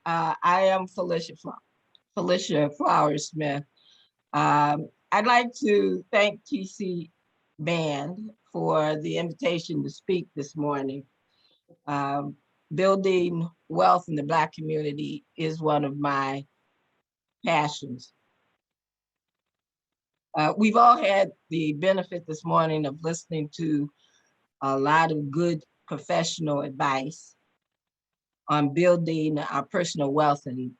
I am Felicia Flowers Smith. I'd like to thank TC Band for the invitation to speak this morning. Um, Building wealth in the Black community is one of my passions. We've all had the benefit this morning of listening to a lot of good professional advice on building our personal wealth and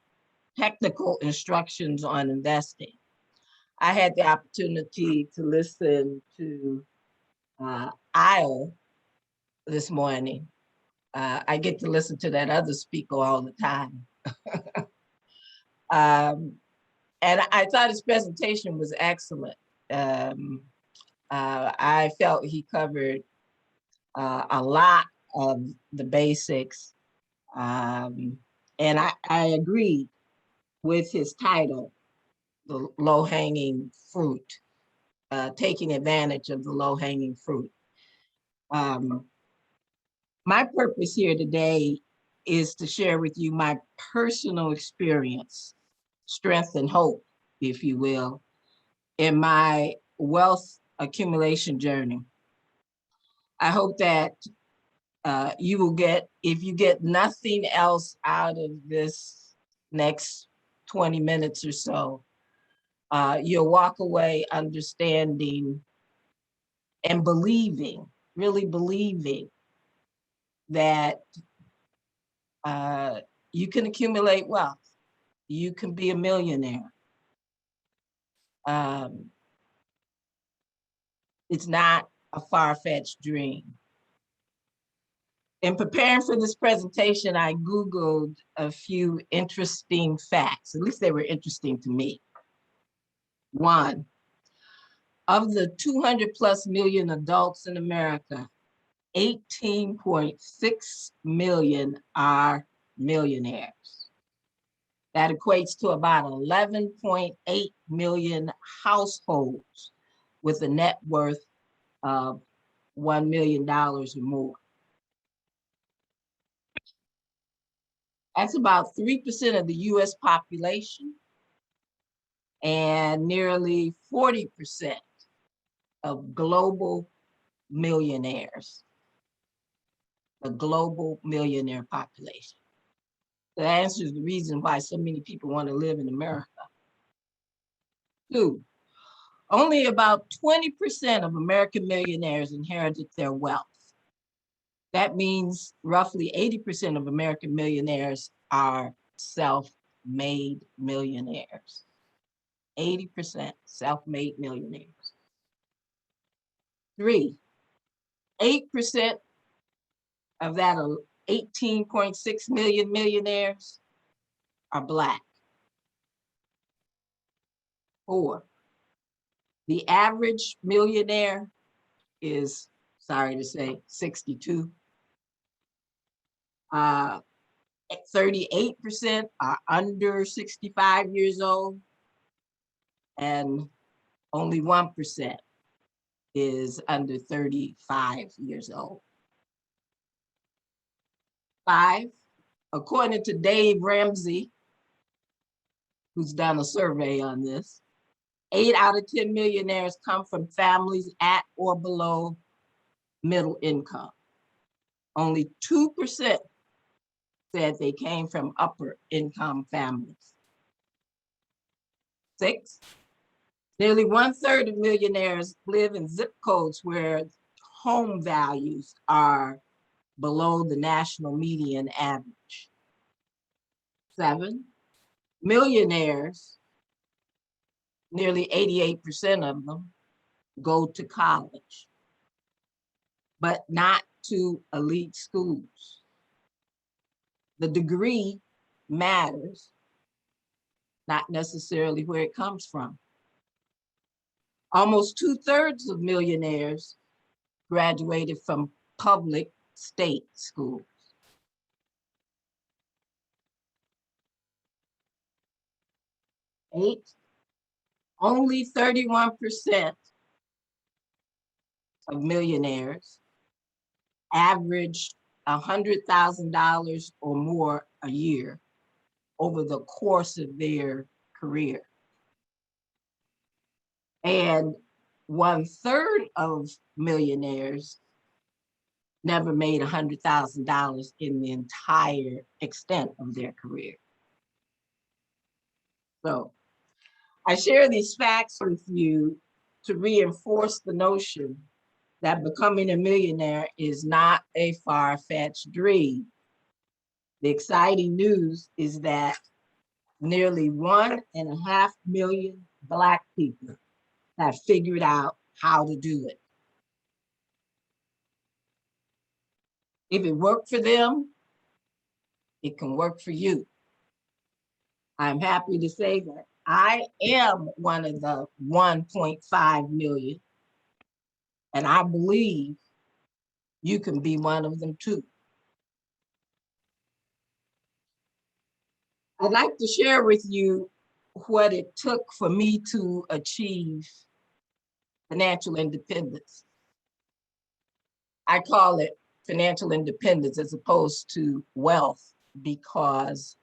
technical instructions on investing. I had the opportunity to listen to Isle this morning. I get to listen to that other speaker all the time. And I thought his presentation was excellent. I felt he covered a lot of the basics. And I agreed with his title, The Low-Hanging Fruit, taking advantage of the low-hanging fruit. My purpose here today is to share with you my personal experience, strength and hope, if you will, in my wealth accumulation journey. I hope that you will get, if you get nothing else out of this next 20 minutes or so, you'll walk away understanding and believing, really believing that you can accumulate wealth. You can be a millionaire. It's not a far-fetched dream. In preparing for this presentation, I Googled a few interesting facts. At least they were interesting to me. One, of the 200 plus million adults in America, 18.6 million are millionaires. That equates to about 11.8 million households with a net worth of $1 million or more. That's about 3% of the US population and nearly 40% of global millionaires, the global millionaire population. That answers the reason why so many people want to live in America. Two, only about 20% of American millionaires inherited their wealth. That means roughly 80% of American millionaires are self-made millionaires. 80% self-made millionaires. Three, 8% of that 18.6 million millionaires are Black. Four, the average millionaire is, sorry to say, 62. 38% are under 65 years old, and only 1% is under 35 years old. Five, according to Dave Ramsey, who's done a survey on this, 8 out of 10 millionaires come from families at or below middle income. Only 2% said they came from upper income families. 6, nearly 1/3 of millionaires live in zip codes where home values are below the national median average. 7, millionaires, nearly 88% of them, go to college, but not to elite schools. The degree matters, not necessarily where it comes from. Almost 2/3 of millionaires graduated from public state schools. 8, only 31% of millionaires average $100,000 or more a year over the course of their career. And 1/3 of millionaires never made $100,000 in the entire extent of their career. So I share these facts with you to reinforce the notion that becoming a millionaire is not a far-fetched dream. The exciting news is that nearly 1.5 million Black people have figured out how to do it. If it worked for them, it can work for you. I'm happy to say that I am one of the 1.5 million, and I believe you can be one of them too. I'd like to share with you what it took for me to achieve financial independence. I call it financial independence as opposed to wealth because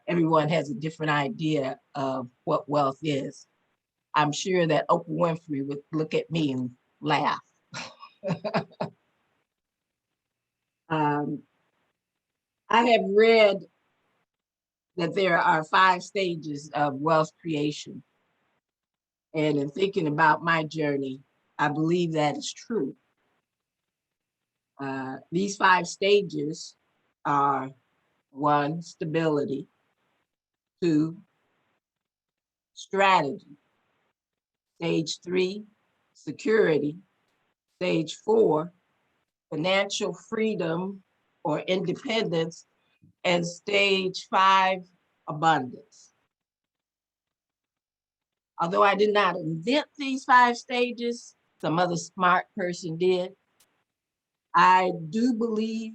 everyone has a different idea of what wealth is. I'm sure that Oprah Winfrey would look at me and laugh. I have read that there are 5 stages of wealth creation. And in thinking about my journey, I believe that is true. These 5 stages are 1, stability, 2, strategy, stage 3, security, stage 4, financial freedom or independence, and stage 5, abundance. Although I did not invent these 5 stages, some other smart person did, I do believe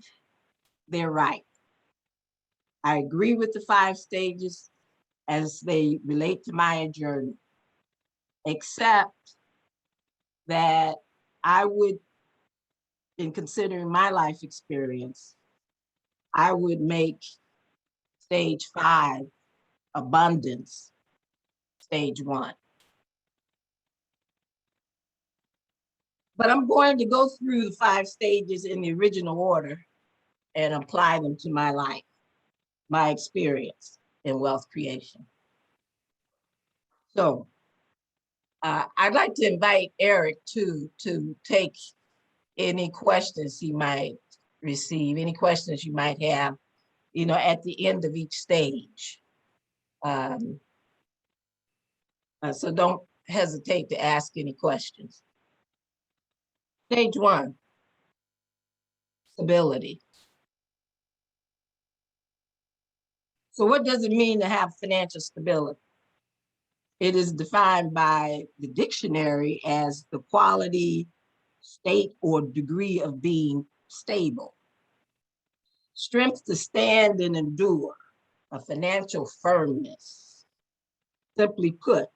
they're right. I agree with the 5 stages as they relate to my journey, except that I would, in considering my life experience, I would make stage 5, abundance, stage 1. But I'm going to go through the 5 stages in the original order and apply them to my life, my experience in wealth creation. So I'd like to invite Eric to take any questions he might receive, any questions you might have, at the end of each stage. So don't hesitate to ask any questions. Stage 1, stability. So what does it mean to have financial stability? It is defined by the dictionary as the quality, state, or degree of being stable. Strength to stand and endure, a financial firmness. Simply put,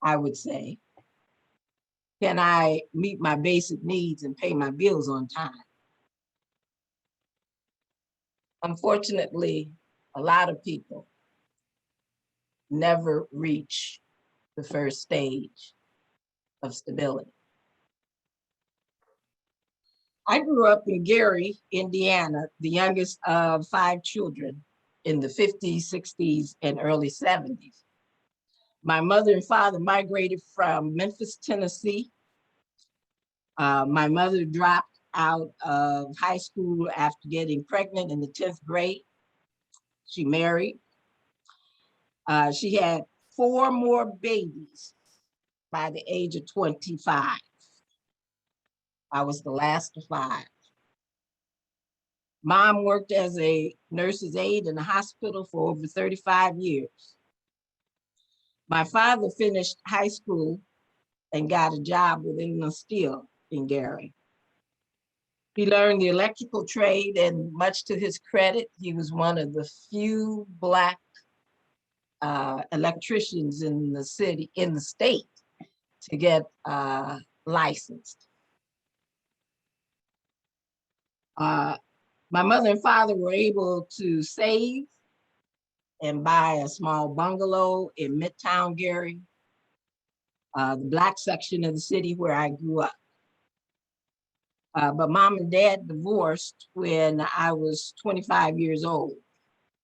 I would say, can I meet my basic needs and pay my bills on time? Unfortunately, a lot of people never reach the first stage of stability. I grew up in Gary, Indiana, the youngest of 5 children in the 50s, 60s, and early 70s. My mother and father migrated from Memphis, Tennessee. My mother dropped out of high school after getting pregnant in the 10th grade. She married. She had 4 more babies by the age of 25. I was the last of 5. Mom worked as a nurse's aide in a hospital for over 35 years. My father finished high school and got a job with Inland Steel in Gary. He learned the electrical trade, and much to his credit, he was one of the few Black electricians in the state to get licensed. My mother and father were able to save and buy a small bungalow in Midtown Gary, the black section of the city where I grew up. But mom and dad divorced when I was 25 years old.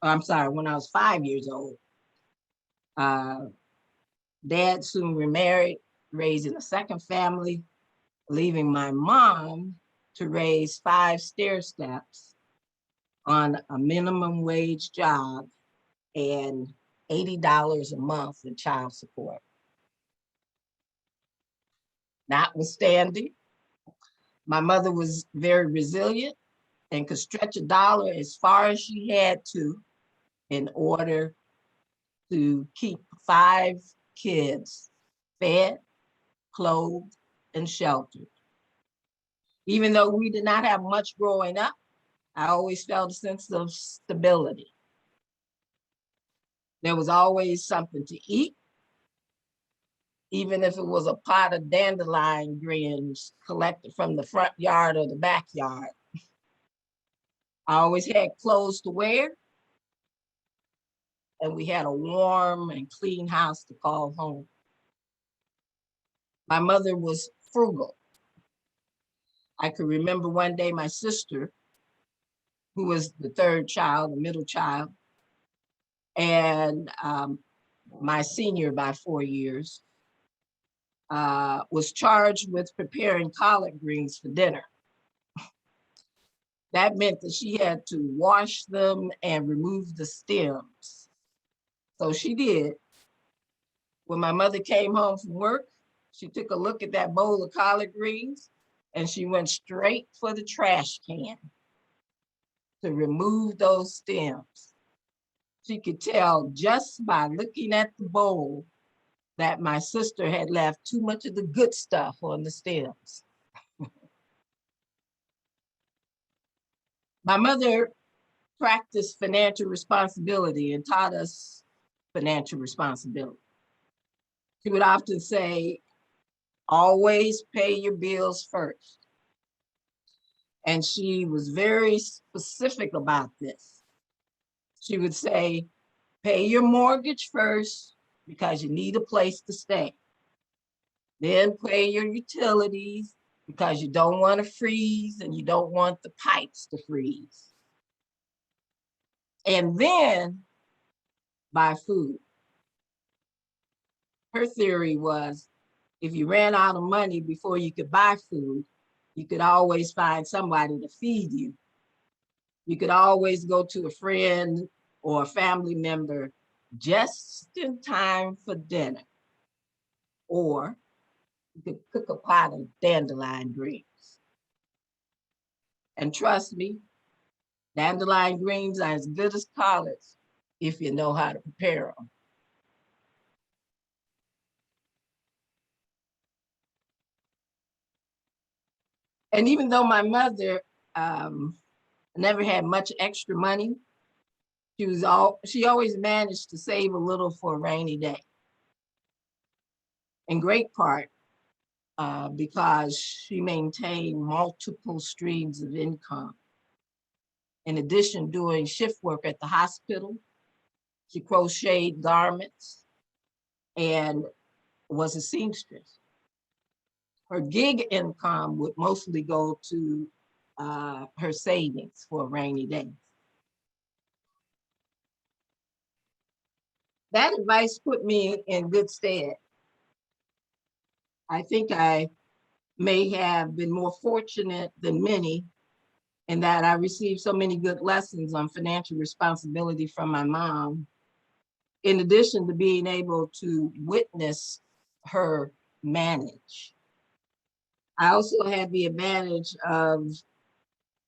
I'm sorry, when I was 5 years old. Dad soon remarried, raising a second family, leaving my mom to raise 5 stair steps on a minimum wage job and $80 a month in child support. Notwithstanding, my mother was very resilient and could stretch a dollar as far as she had to in order to keep 5 kids fed, clothed, and sheltered. Even though we did not have much growing up, I always felt a sense of stability. There was always something to eat, even if it was a pot of dandelion greens collected from the front yard or the backyard. I always had clothes to wear, and we had a warm and clean house to call home. My mother was frugal. I could remember one day my sister, who was the third child, the middle child, and my senior by 4 years, was charged with preparing collard greens for dinner. That meant that she had to wash them and remove the stems. So she did. When my mother came home from work, she took a look at that bowl of collard greens and she went straight for the trash can to remove those stems. She could tell just by looking at the bowl that my sister had left too much of the good stuff on the stems. My mother practiced financial responsibility and taught us financial responsibility. She would often say, always pay your bills first. And she was very specific about this. She would say, pay your mortgage first because you need a place to stay. Then pay your utilities because you don't want to freeze and you don't want the pipes to freeze. And then buy food. Her theory was, if you ran out of money before you could buy food, you could always find somebody to feed you. You could always go to a friend or a family member just in time for dinner. Or you could cook a pot of dandelion greens. And trust me, dandelion greens are as good as collards if you know how to prepare them. And even though my mother never had much extra money, she always managed to save a little for a rainy day. In great part because she maintained multiple streams of income. In addition, doing shift work at the hospital, she crocheted garments and was a seamstress. Her gig income would mostly go to her savings for a rainy day. That advice put me in good stead. I think I may have been more fortunate than many in that I received so many good lessons on financial responsibility from my mom, in addition to being able to witness her manage. I also had the advantage of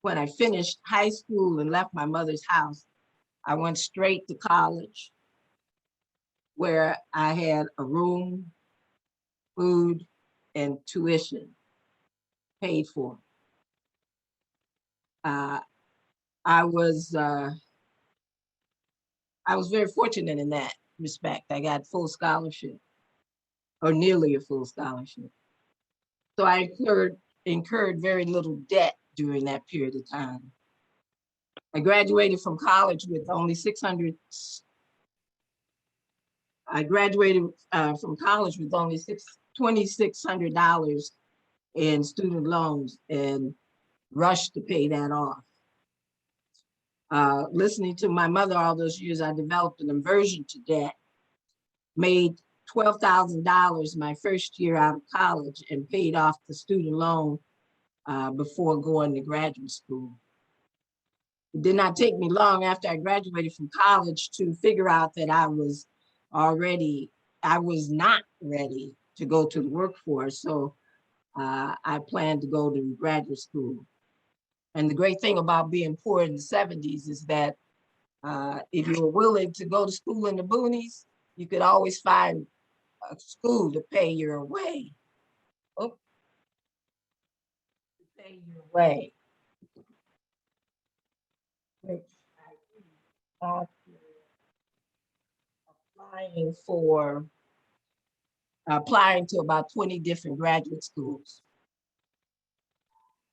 when I finished high school and left my mother's house, I went straight to college where I had a room, food, and tuition paid for. Uh, I was very fortunate in that respect. I got full scholarship, or nearly a full scholarship. So I incurred very little debt during that period of time. I graduated from college with only 600. I graduated from college with only $2,600 in student loans and rushed to pay that off. Listening to my mother all those years, I developed an aversion to debt, made $12,000 my first year out of college and paid off the student loan before going to graduate school. It did not take me long after I graduated from college to figure out that I was not ready to go to the workforce. So I planned to go to graduate school. And the great thing about being poor in the 70s is that if you were willing to go to school in the boonies, you could always find a school to pay your way. To pay your way. Which I did after applying to about 20 different graduate schools.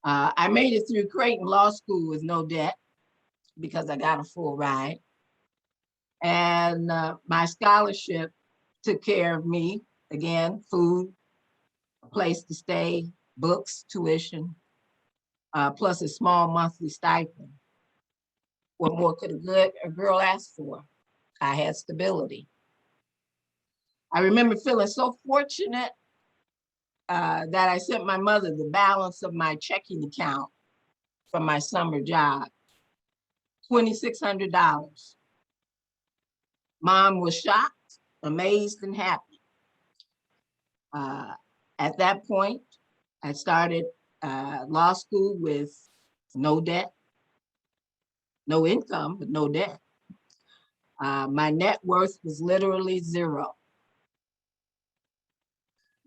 I made it through Creighton Law School with no debt because I got a full ride. And my scholarship took care of me, again, food, a place to stay, books, tuition, plus a small monthly stipend. What more could a girl ask for? I had stability. I remember feeling so fortunate that I sent my mother the balance of my checking account from my summer job, $2,600. Mom was shocked, amazed, and happy. At that point, I started law school with no debt, no income, but no debt. My net worth was literally zero.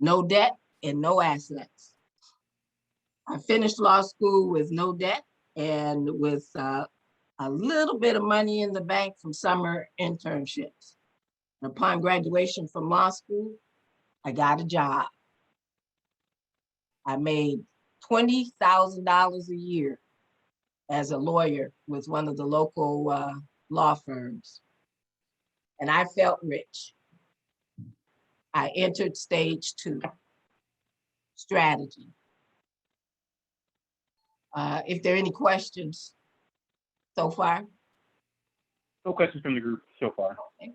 No debt and no assets. I finished law school with no debt and with a little bit of money in the bank from summer internships. And upon graduation from law school, I got a job. I made $20,000 a year as a lawyer with one of the local law firms. And I felt rich. I entered stage 2, strategy. If there are any questions so far. No questions from the group so far. Okay.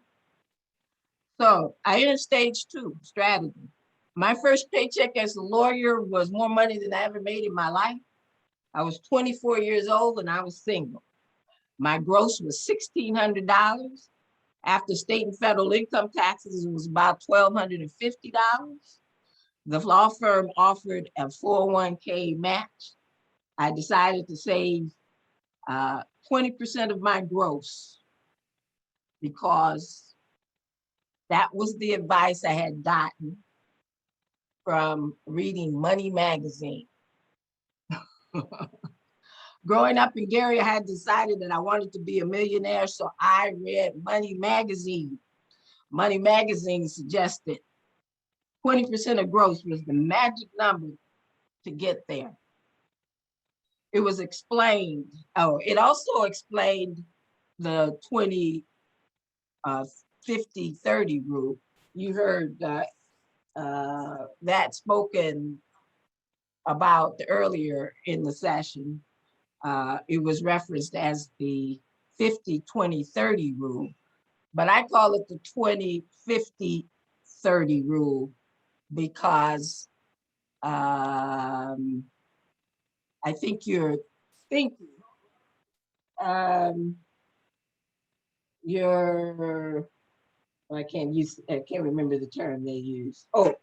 So I entered stage 2, strategy. My first paycheck as a lawyer was more money than I ever made in my life. I was 24 years old and I was single. My gross was $1,600. After state and federal income taxes, it was about $1,250. The law firm offered a 401k match. I decided to save 20% of my gross because that was the advice I had gotten from reading Money Magazine. Growing up in Gary, I had decided that I wanted to be a millionaire, so I read Money Magazine. Money Magazine suggested 20% of gross was the magic number to get there. It was explained, it also explained the 20, 50, 30 rule. You heard that spoken about earlier in the session. It was referenced as the 50, 20, 30 rule, but I call it the 20, 50, 30 rule because I think you're thinking, I can't remember the term they use. Oh,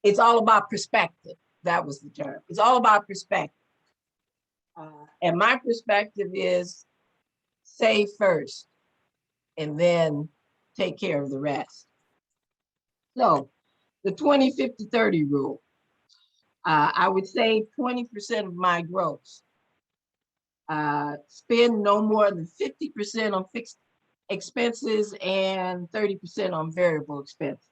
it's all about perspective. That was the term. It's all about perspective. And my perspective is save first and then take care of the rest. So the 20, 50, 30 rule, I would save 20% of my gross, spend no more than 50% on fixed expenses and 30% on variable expenses.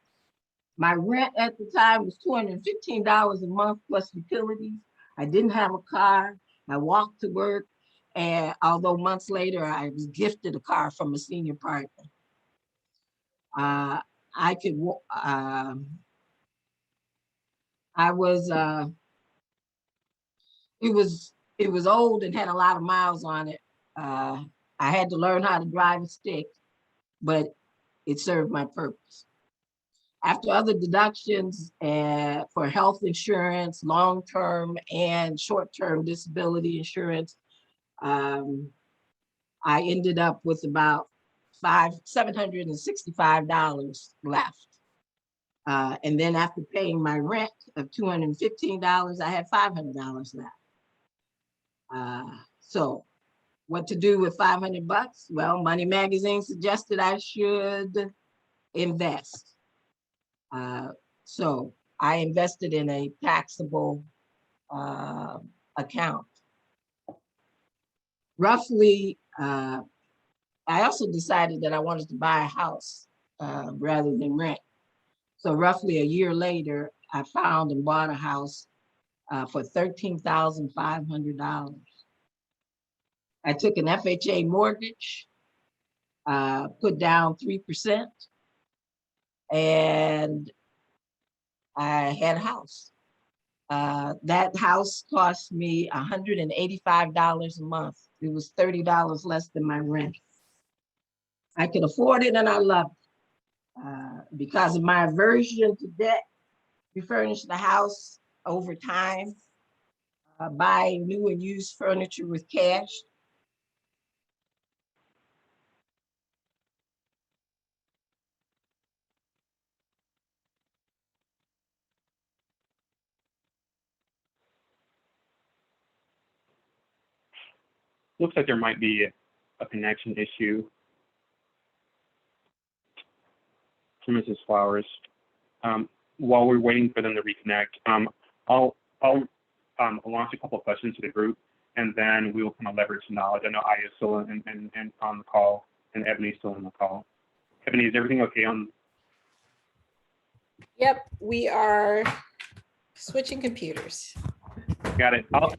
My rent at the time was $215 a month plus utilities. I didn't have a car. I walked to work And although months later, I was gifted a car from a senior partner, I could, I was, it was old and had a lot of miles on it. I had to learn how to drive a stick, but it served my purpose. After other deductions for health insurance, long-term and short-term disability insurance, I ended up with about $765 left. And then after paying my rent of $215, I had $500 left. So what to do with 500 bucks? Well, Money Magazine suggested I should invest. So I invested in a taxable account. Roughly, I also decided that I wanted to buy a house rather than rent. So roughly a year later, I found and bought a house for $13,500. I took an FHA mortgage, put down 3%, and I had a house. That house cost me $185 a month. It was $30 less than my rent. I could afford it and I loved it. Because of my aversion to debt, we furnished the house over time, buying new and used furniture with cash. Looks like there might be a connection issue for Mrs. Flowers. While we're waiting for them to reconnect, I'll launch a couple of questions to the group, and then we will kind of leverage knowledge. I know Aya is still and on the call, and Ebony's still on the call. Ebony, is everything okay on? Yep, we are switching computers. Got it. I'll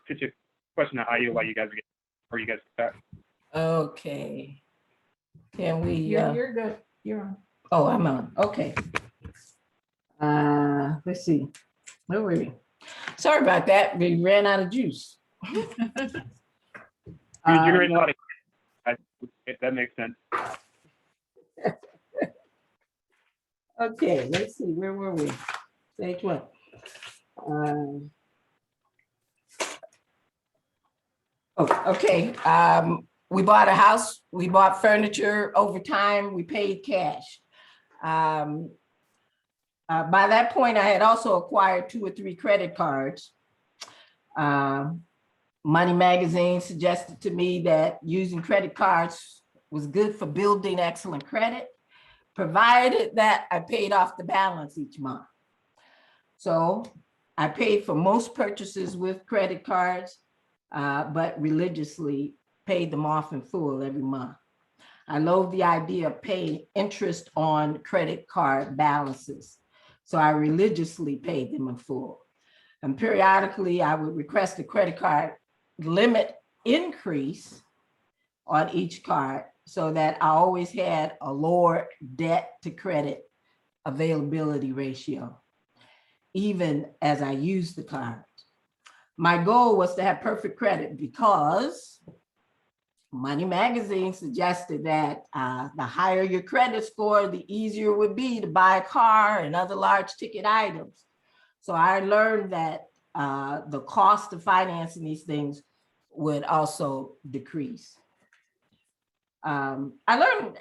pitch a question to Aya while you guys get, or you guys start. Okay. Can we? You're good. You're on. Oh, I'm on. Okay. Let's see. Where were we? Sorry about that. We ran out of juice. You're generating a lot of. That makes sense. Okay, let's see. Where were we? Stage one. Okay. We bought a house. We bought furniture over time. We paid cash. By that point, I had also acquired 2 or 3 credit cards. Money Magazine suggested to me that using credit cards was good for building excellent credit, provided that I paid off the balance each month. So I paid for most purchases with credit cards, but religiously paid them off in full every month. I loathe the idea of paying interest on credit card balances. So I religiously paid them in full. And periodically I would request a credit card limit increase on each card so that I always had a lower debt to credit availability ratio, even as I used the card. My goal was to have perfect credit because Money Magazine suggested that the higher your credit score, the easier it would be to buy a car and other large ticket items. So I learned that the cost of financing these things would also decrease. I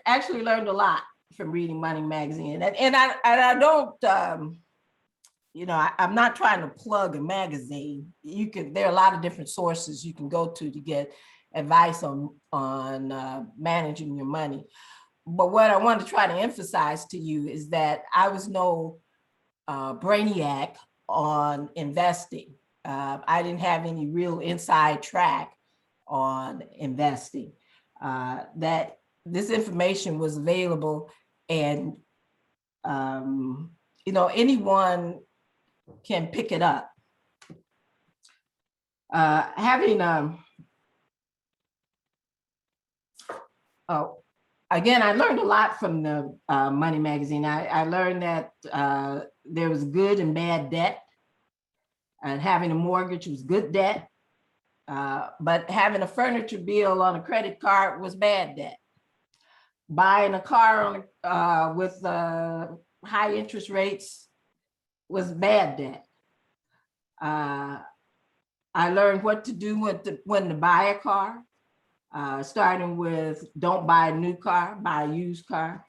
actually learned a lot from reading Money Magazine, and I don't, you know, I'm not trying to plug a magazine. There are a lot of different sources you can go to get advice on managing your money. But what I want to try to emphasize to you is that I was no brainiac on investing. I didn't have any real inside track on investing. That this information was available, and you know, anyone can pick it up. Having Oh, again, I learned a lot from the Money Magazine. I learned that there was good and bad debt, and having a mortgage was good debt, but having a furniture bill on a credit card was bad debt. Buying a car on with high interest rates was bad debt. I learned what to do when to buy a car, starting with don't buy a new car, buy a used car.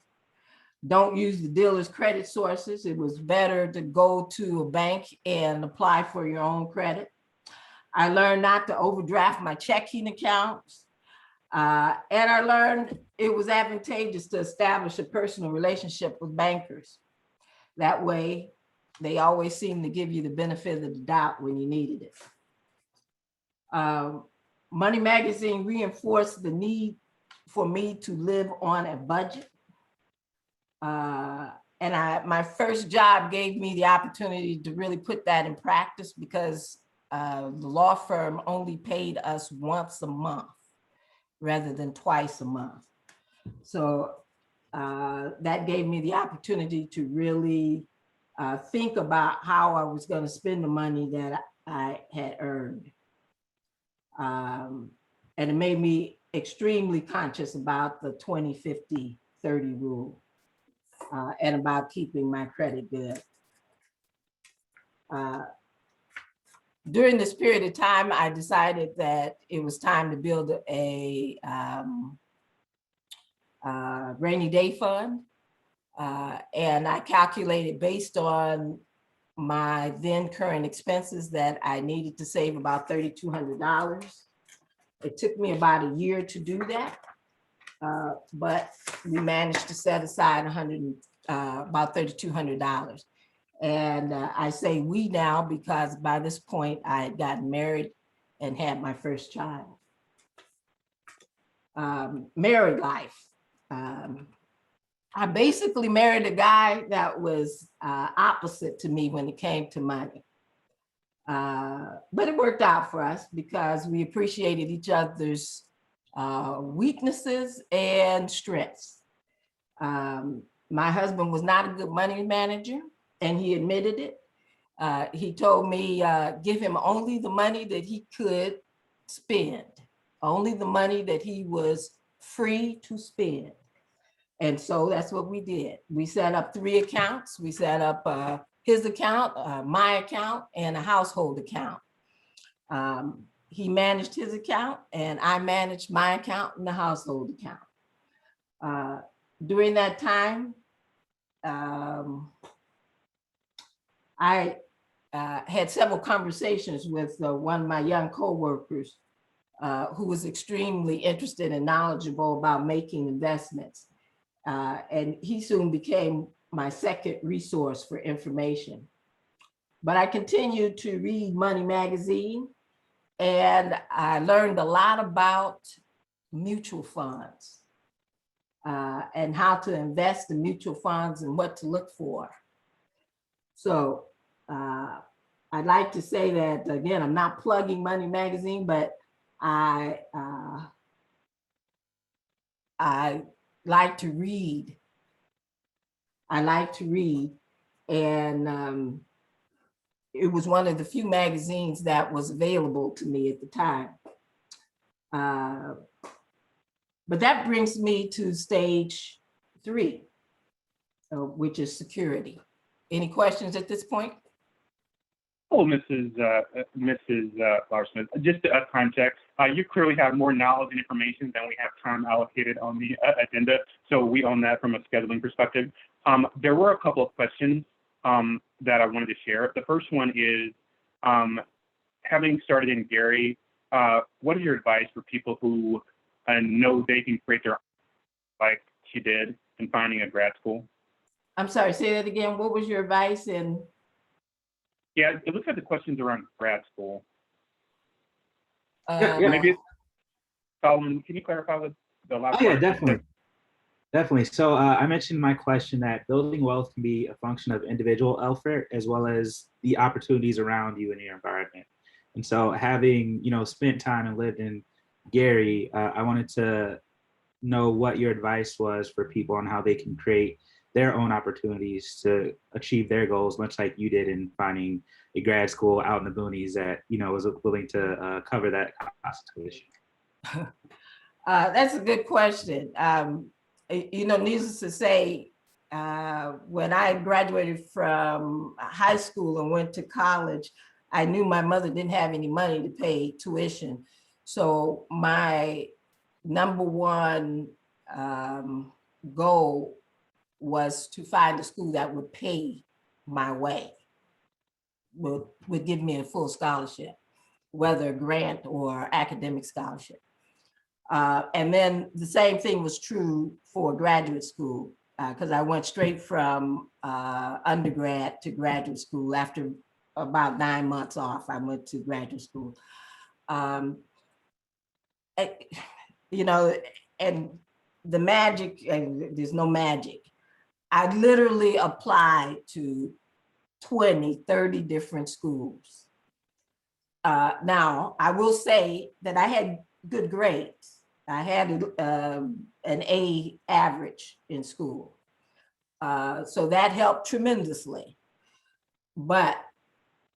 Don't use the dealer's credit sources. It was better to go to a bank and apply for your own credit. I learned not to overdraft my checking accounts. And I learned it was advantageous to establish a personal relationship with bankers. That way, they always seem to give you the benefit of the doubt when you needed it. Money Magazine reinforced the need for me to live on a budget. And my first job gave me the opportunity to really put that in practice because the law firm only paid us once a month rather than twice a month. So that gave me the opportunity to really think about how I was going to spend the money that I had earned. And it made me extremely conscious about the 20-50-30 rule and about keeping my credit good. During this period of time, I decided that it was time to build a rainy day fund. And I calculated based on my then current expenses that I needed to save about $3,200. It took me about a year to do that, but we managed to set aside about $3,200. And I say we now because by this point I had gotten married and had my first child. Married life. I basically married a guy that was opposite to me when it came to money. But it worked out for us because we appreciated each other's weaknesses and strengths. My husband was not a good money manager, and he admitted it. He told me, give him only the money that he could spend, only the money that he was free to spend. And so that's what we did. We set up 3 accounts. We set up his account, my account, and a household account. He managed his account and I managed my account and the household account. During that time, I had several conversations with one of my young coworkers who was extremely interested and knowledgeable about making investments. And he soon became my second resource for information. But I continued to read Money Magazine, and I learned a lot about mutual funds and how to invest in mutual funds and what to look for. So I'd like to say that, again, I'm not plugging Money Magazine, but I like to read. I like to read, and it was one of the few magazines that was available to me at the time. But that brings me to stage 3, which is security. Any questions at this point? Oh, Mrs. Flowers-Smith, just a context, you clearly have more knowledge and information than we have time allocated on the agenda, so we own that from a scheduling perspective. There were a couple of questions that I wanted to share. The first one is, having started in Gary, what is your advice for people who know they can create their own, like she did, in finding a grad school? I'm sorry, say that again. What was your advice? And yeah, it looks like the questions around grad school. Yeah. Maybe, Solomon, can you clarify the last part? Yeah, definitely. Definitely. So I mentioned in my question that building wealth can be a function of individual welfare as well as the opportunities around you in your environment. And so having, spent time and lived in Gary, I wanted to know what your advice was for people on how they can create their own opportunities to achieve their goals, much like you did in finding a grad school out in the boonies that, you know, was willing to cover that cost tuition. That's a good question. You know, needless to say, when I graduated from high school and went to college, I knew my mother didn't have any money to pay tuition. So my number one goal was to find a school that would pay my way, would give me a full scholarship, whether grant or academic scholarship. And then the same thing was true for graduate school, because I went straight from undergrad to graduate school. After about 9 months off, I went to graduate school. You know, and the magic, and there's no magic. I literally applied to 20, 30 different schools. Now, I will say that I had good grades. I had an A average in school. So that helped tremendously. But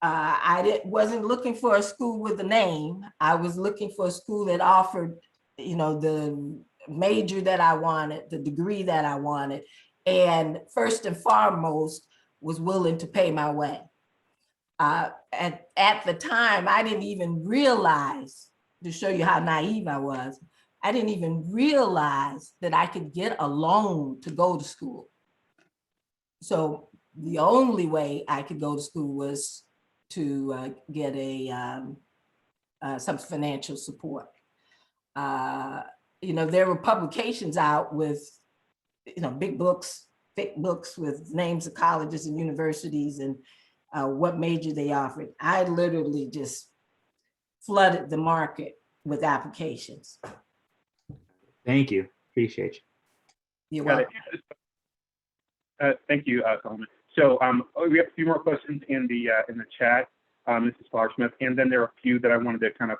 I wasn't looking for a school with a name. I was looking for a school that offered, you know, the major that I wanted, the degree that I wanted, and first and foremost, was willing to pay my way. At the time, I didn't even realize, to show you how naive I was, I didn't even realize that I could get a loan to go to school. So the only way I could go to school was to get some financial support. You know, there were publications out with, you know, big books, thick books with names of colleges and universities and what major they offered. I literally just flooded the market with applications. Thank you. Appreciate you. You're Got welcome. it. Thank you, Solomon. So we have a few more questions in the chat, Mrs. Flowersmith, and then there are a few that I wanted to kind of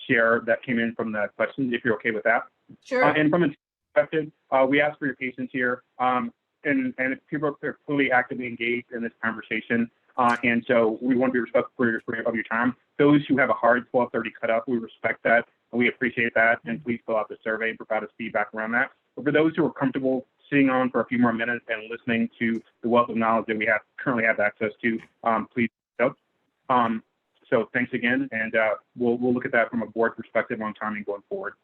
share that came in from the questions, if you're okay with that. Sure. And from a perspective, we ask for your patience here, and if people are fully actively engaged in this conversation, and so we want to be respectful of your time. Those who have a hard 12:30 cutoff, we respect that, and we appreciate that, and please fill out the survey and provide us feedback around that. But for those who are comfortable sitting on for a few more minutes and listening to the wealth of knowledge that we currently have access to, please do. So thanks again, and we'll look at that from a board perspective on timing going forward.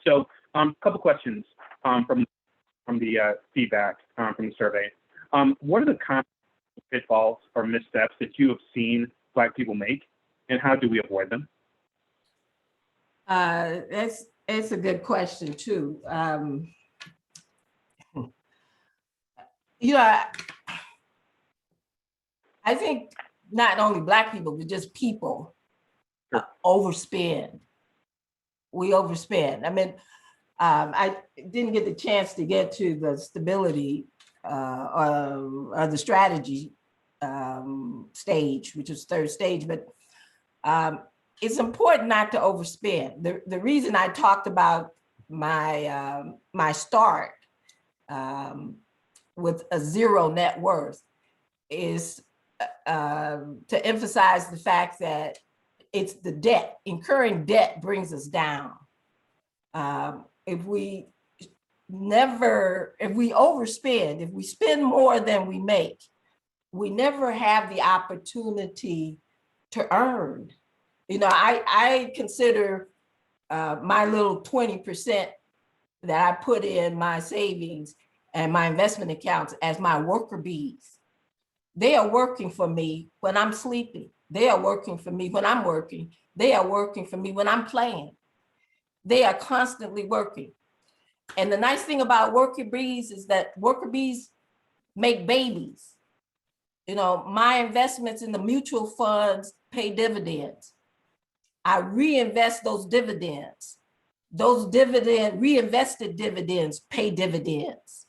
So a couple questions from the feedback from the survey. What are the common pitfalls or missteps that you have seen Black people make, and how do we avoid them? It's a good question too. You know, I think not only Black people, but just people overspend. We overspend. I mean, I didn't get the chance to get to the stability or the strategy stage, which is third stage, but it's important not to overspend. The reason I talked about my my start with a zero net worth is to emphasize the fact that it's the debt. Incurring debt brings us down. If we overspend, if we spend more than we make, we never have the opportunity to earn. You know, I consider my little 20% that I put in my savings and my investment accounts as my worker bees. They are working for me when I'm sleeping. They are working for me when I'm working. They are working for me when I'm playing. They are constantly working. And the nice thing about worker bees is that worker bees make babies. You know, my investments in the mutual funds pay dividends. I reinvest those dividends. Those reinvested dividends pay dividends,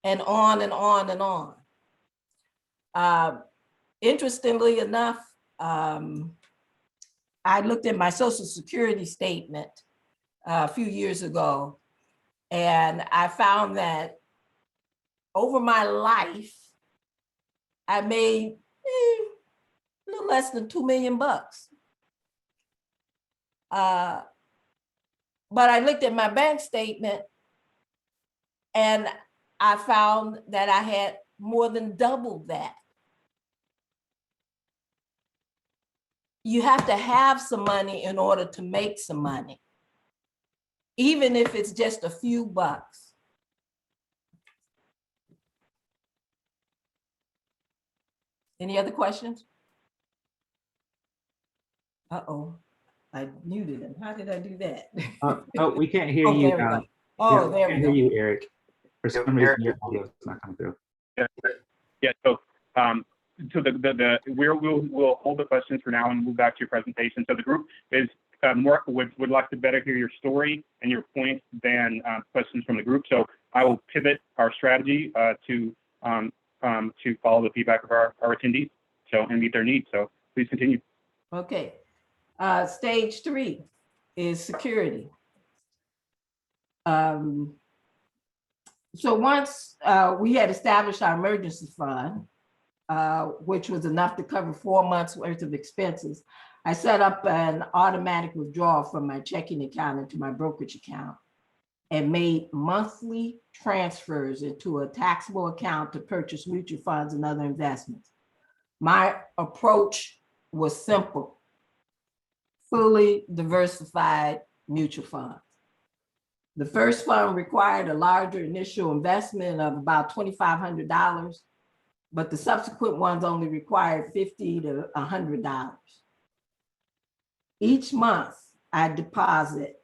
and on and on and on. Interestingly enough, I looked at my Social Security statement a few years ago, And I found that over my life, I made a little less than 2 million bucks. But I looked at my bank statement and I found that I had more than double that. You have to have some money in order to make some money, even if it's just a few bucks. Any other questions? Uh-oh, I muted him. How did I do that? Oh, we can't hear Oh, you. there we go. Yeah, Oh, we there can't we hear go. you, Eric. For some reason, your audio is not coming through. Yeah, so we'll hold the questions for now and move back to your presentation. So the group is more would like to better hear your story and your points than questions from the group. So I will pivot our strategy to follow the feedback of our attendees, so and meet their needs. So please continue. Okay. Stage 3 is security. So once we had established our emergency fund, which was enough to cover 4 months worth of expenses, I set up an automatic withdrawal from my checking account into my brokerage account and made monthly transfers into a taxable account to purchase mutual funds and other investments. My approach was simple: fully diversified mutual funds. The first fund required a larger initial investment of about $2,500, but the subsequent ones only required $50 to $100. Each month, I deposit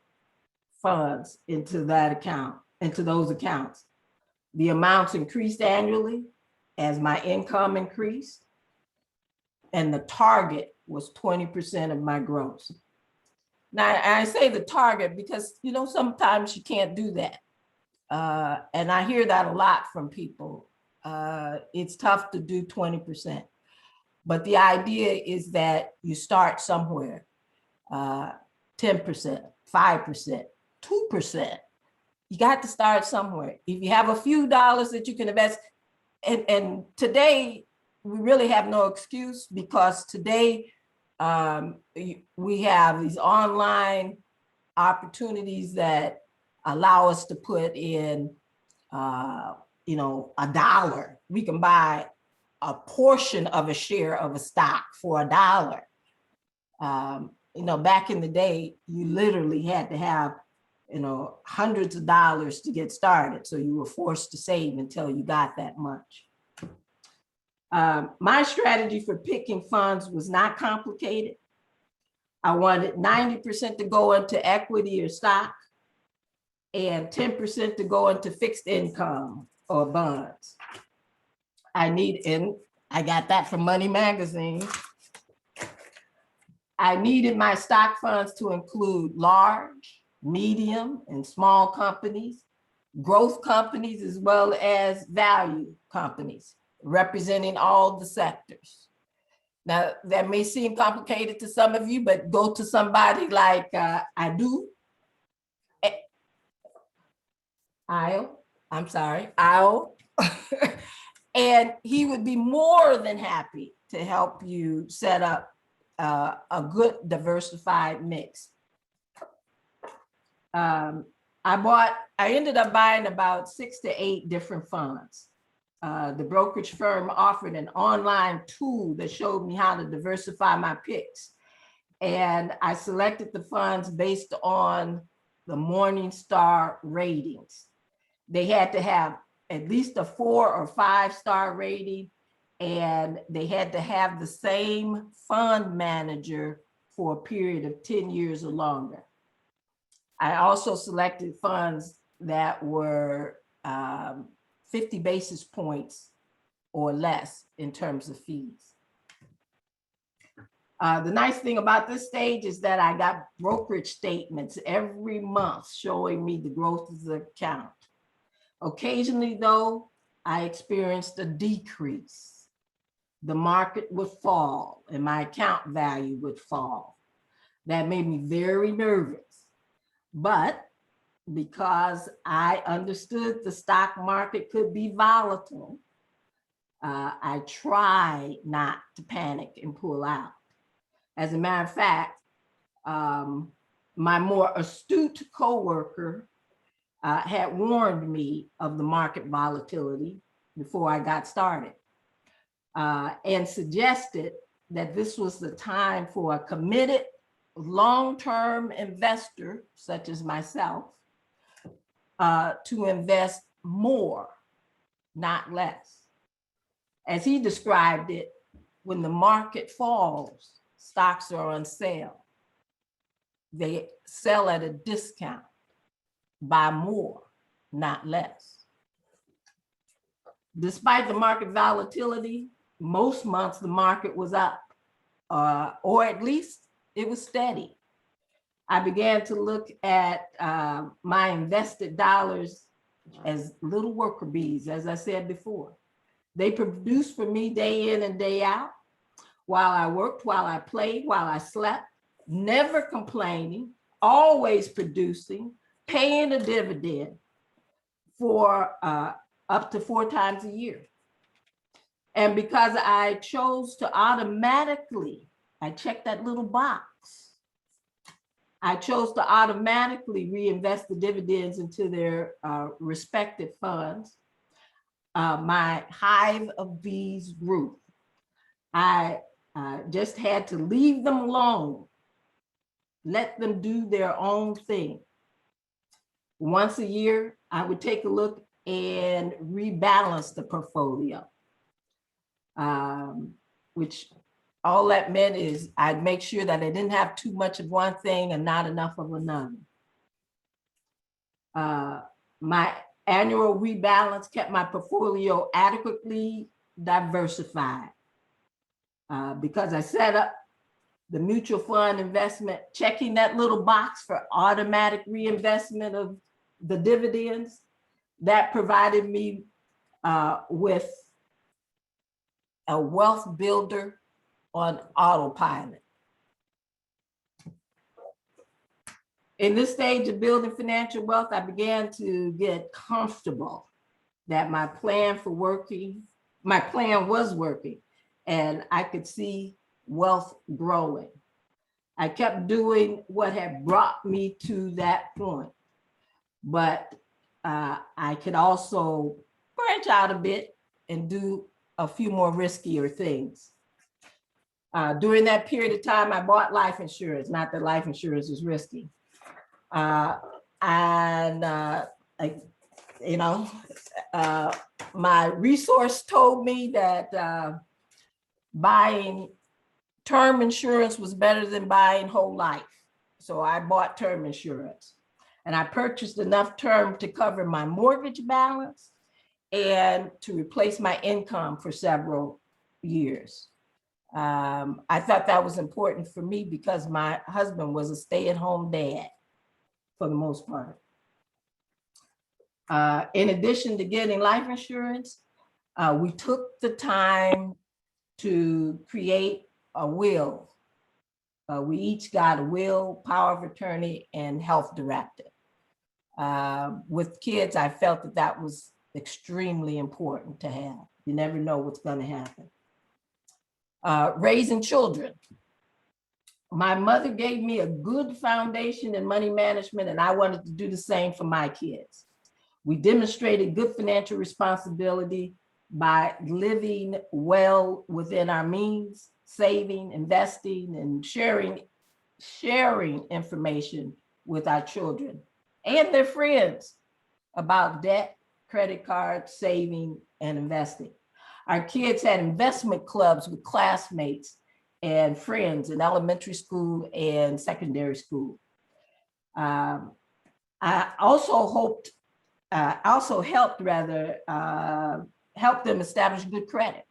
funds into that account, into those accounts. The amounts increased annually as my income increased, and the target was 20% of my gross. Now, I say the target because, you know, sometimes you can't do that. And I hear that a lot from people. It's tough to do 20%. But the idea is that you start somewhere, 10%, 5%, 2%. You got to start somewhere. If you have a few dollars that you can invest, and today we really have no excuse, because today we have these online opportunities that allow us to put in, you know, $1. We can buy a portion of a share of a stock for $1. You know, back in the day, you literally had to have, you know, hundreds of dollars to get started. So you were forced to save until you got that much. My strategy for picking funds was not complicated. I wanted 90% to go into equity or stock and 10% to go into fixed income or bonds. And I got that from Money Magazine. I needed my stock funds to include large, medium, and small companies, growth companies, as well as value companies, representing all the sectors. Now, that may seem complicated to some of you, but go to somebody like I'll, and he would be more than happy to help you set up a good diversified mix. I ended up buying about 6 to 8 different funds. The brokerage firm offered an online tool that showed me how to diversify my picks. And I selected the funds based on the Morningstar ratings. They had to have at least a 4 or 5 star rating, and they had to have the same fund manager for a period of 10 years or longer. I also selected funds that were 50 basis points or less in terms of fees. The nice thing about this stage is that I got brokerage statements every month showing me the growth of the account. Occasionally, though, I experienced a decrease. The market would fall and my account value would fall. That made me very nervous. But because I understood the stock market could be volatile, I try not to panic and pull out. As a matter of fact, my more astute coworker had warned me of the market volatility before I got started, and suggested that this was the time for a committed long-term investor, such as myself, to invest more, not less. As he described it, when the market falls, stocks are on sale. They sell at a discount. Buy more, not less. Despite the market volatility, most months the market was up, or at least it was steady. I began to look at my invested dollars as little worker bees, as I said before. They produced for me day in and day out, while I worked, while I played, while I slept, never complaining, always producing, paying a dividend for up to 4 times a year. And because I chose to automatically, I checked that little box, I chose to automatically reinvest the dividends into their respective funds. My hive of bees grew. I just had to leave them alone, let them do their own thing. Once a year, I would take a look and rebalance the portfolio, which all that meant is I'd make sure that I didn't have too much of one thing and not enough of another. My annual rebalance kept my portfolio adequately diversified. Because I set up the mutual fund investment, checking that little box for automatic reinvestment of the dividends, that provided me with a wealth builder on autopilot. In this stage of building financial wealth, I began to get comfortable that my plan was working, and I could see wealth growing. I kept doing what had brought me to that point, but I could also branch out a bit and do a few more riskier things. During that period of time, I bought life insurance, not that life insurance is risky. My resource told me that buying term insurance was better than buying whole life. So I bought term insurance, and I purchased enough term to cover my mortgage balance and to replace my income for several years. I thought that was important for me because my husband was a stay-at-home dad for the most part. In addition to getting life insurance, we took the time to create a will. We each got a will, power of attorney, and health directive. With kids, I felt that that was extremely important to have. You never know what's going to happen. Raising children. My mother gave me a good foundation in money management, and I wanted to do the same for my kids. We demonstrated good financial responsibility by living well within our means, saving, investing, and sharing information with our children and their friends about debt, credit cards, saving, and investing. Our kids had investment clubs with classmates and friends in elementary school and secondary school. I also helped them establish good credit.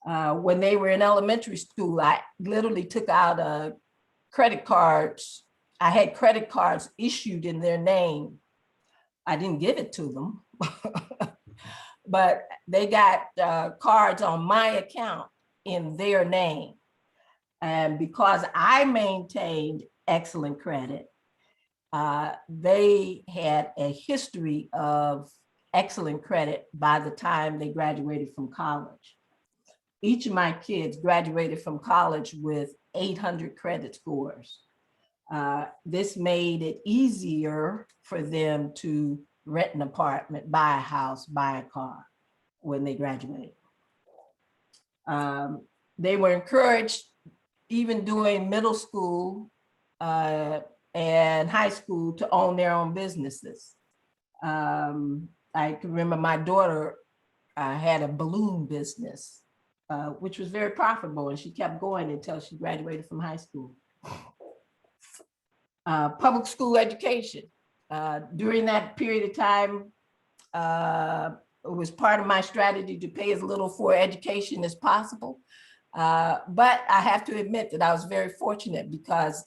When they were in elementary school, I literally took out credit cards. I had credit cards issued in their name. I didn't give it to them, but they got cards on my account in their name. And because I maintained excellent credit, they had a history of excellent credit by the time they graduated from college. Each of my kids graduated from college with 800 credit scores. This made it easier for them to rent an apartment, buy a house, buy a car when they graduated. They were encouraged, even during middle school and high school, to own their own businesses. I can remember my daughter had a balloon business, which was very profitable, and she kept going until she graduated from high school. Public school education. During that period of time, it was part of my strategy to pay as little for education as possible. But I have to admit that I was very fortunate because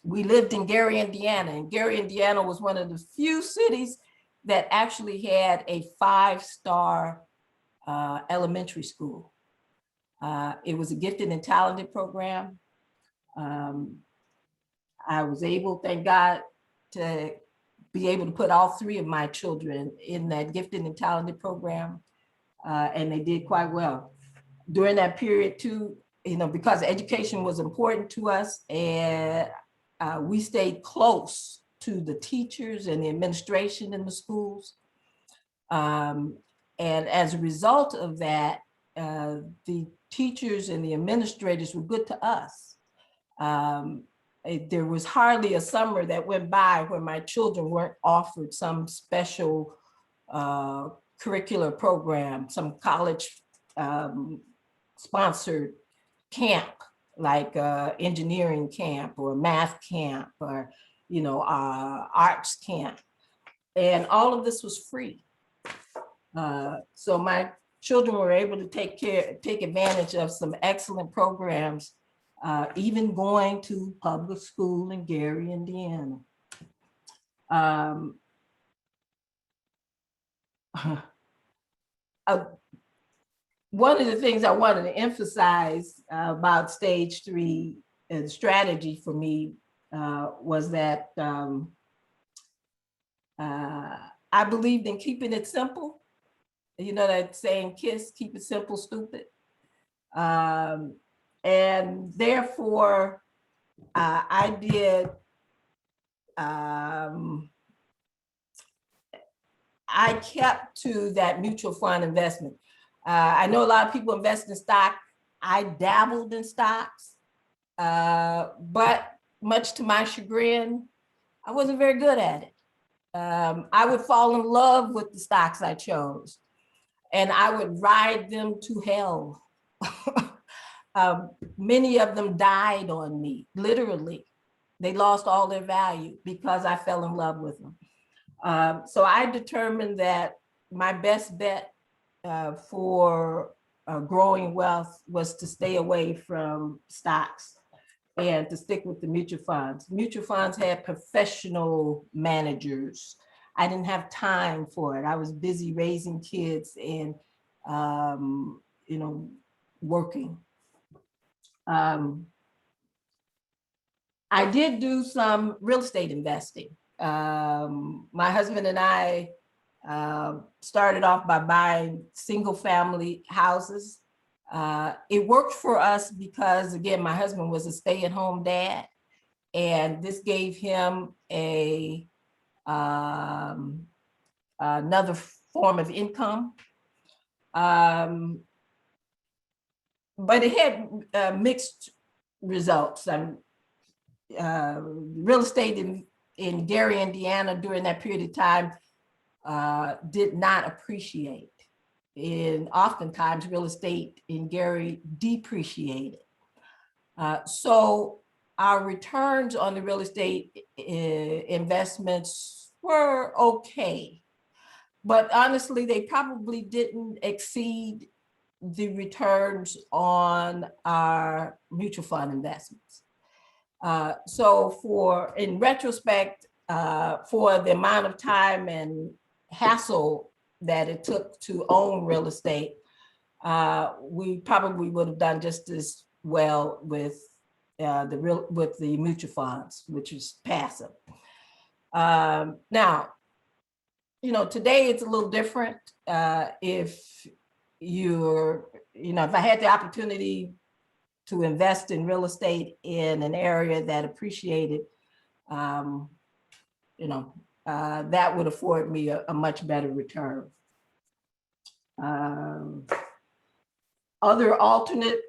we lived in Gary, Indiana, and Gary, Indiana was one of the few cities that actually had a 5-star elementary school. It was a gifted and talented program. I was able, thank God, to be able to put all 3 of my children in that gifted and talented program, and they did quite well. During that period too, because education was important to us, and we stayed close to the teachers and the administration in the schools. And as a result of that, the teachers and the administrators were good to us. There was hardly a summer that went by where my children weren't offered some special curricular program, some college sponsored camp, like engineering camp or math camp or arts camp, and all of this was free. So my children were able to take advantage of some excellent programs, even going to public school in Gary, Indiana. One of the things I wanted to emphasize about stage 3 and strategy for me was that I believed in keeping it simple. You know that saying, KISS, keep it simple, stupid. And therefore, I did, I kept to that mutual fund investment. I know a lot of people invest in stock. I dabbled in stocks, but much to my chagrin, I wasn't very good at it. I would fall in love with the stocks I chose, and I would ride them to hell. Many of them died on me, literally. They lost all their value because I fell in love with them. So I determined that my best bet for growing wealth was to stay away from stocks and to stick with the mutual funds. Mutual funds had professional managers. I didn't have time for it. I was busy raising kids and working. I did do some real estate investing. My husband and I started off by buying single family houses. It worked for us because, again, my husband was a stay-at-home dad, and this gave him another form of income. But it had mixed results. Real estate in Gary, Indiana during that period of time did not appreciate. And oftentimes real estate in Gary depreciated. So our returns on the real estate investments were okay. But honestly, they probably didn't exceed the returns on our mutual fund investments. So in retrospect, for the amount of time and hassle that it took to own real estate, we probably would have done just as well with the mutual funds, which is passive. Now, today it's a little different. If if I had the opportunity to invest in real estate in an area that appreciated, that would afford me a much better return. Other alternate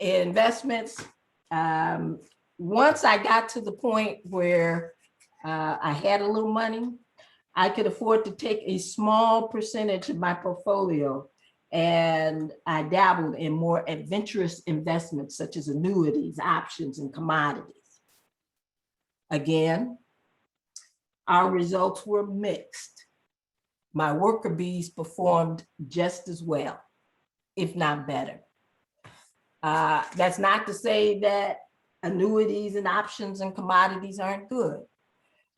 investments, once I got to the point where I had a little money, I could afford to take a small percentage of my portfolio, and I dabbled in more adventurous investments such as annuities, options, and commodities. Again, our results were mixed. My worker bees performed just as well, if not better. That's not to say that annuities and options and commodities aren't good.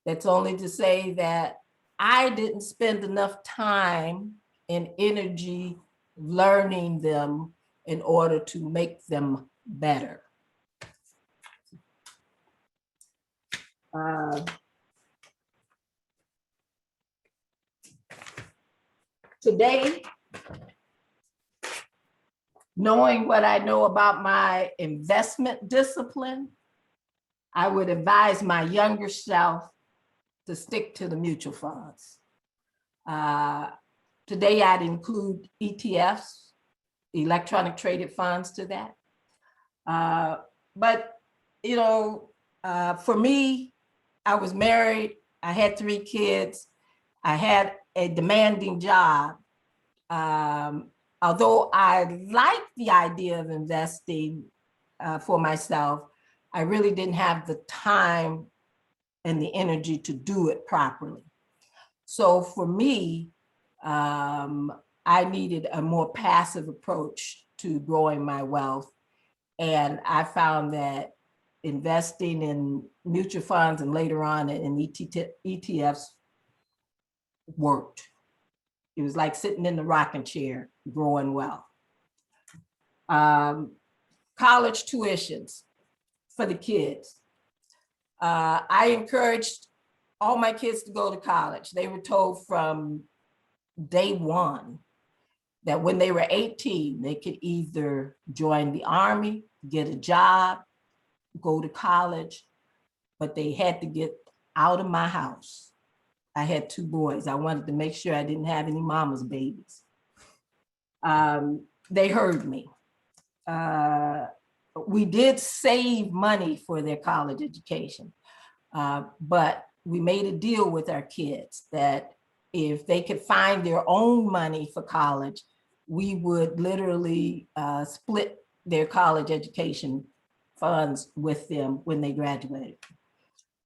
That's only to say that I didn't spend enough time and energy learning them in order to make them better. Today, knowing what I know about my investment discipline, I would advise my younger self to stick to the mutual funds. Today, I'd include ETFs, electronic traded funds, to that. But, for me, I was married, I had 3 kids, I had a demanding job. Although I liked the idea of investing for myself, I really didn't have the time and the energy to do it properly. So for me, I needed a more passive approach to growing my wealth. And I found that investing in mutual funds and later on in ETFs worked. It was like sitting in the rocking chair, growing wealth. College tuitions for the kids. I encouraged all my kids to go to college. They were told from day one that when they were 18, they could either join the Army, get a job, go to college, but they had to get out of my house. I had 2 boys. I wanted to make sure I didn't have any mama's babies. They heard me. We did save money for their college education, but we made a deal with our kids that if they could find their own money for college, we would literally split their college education funds with them when they graduated.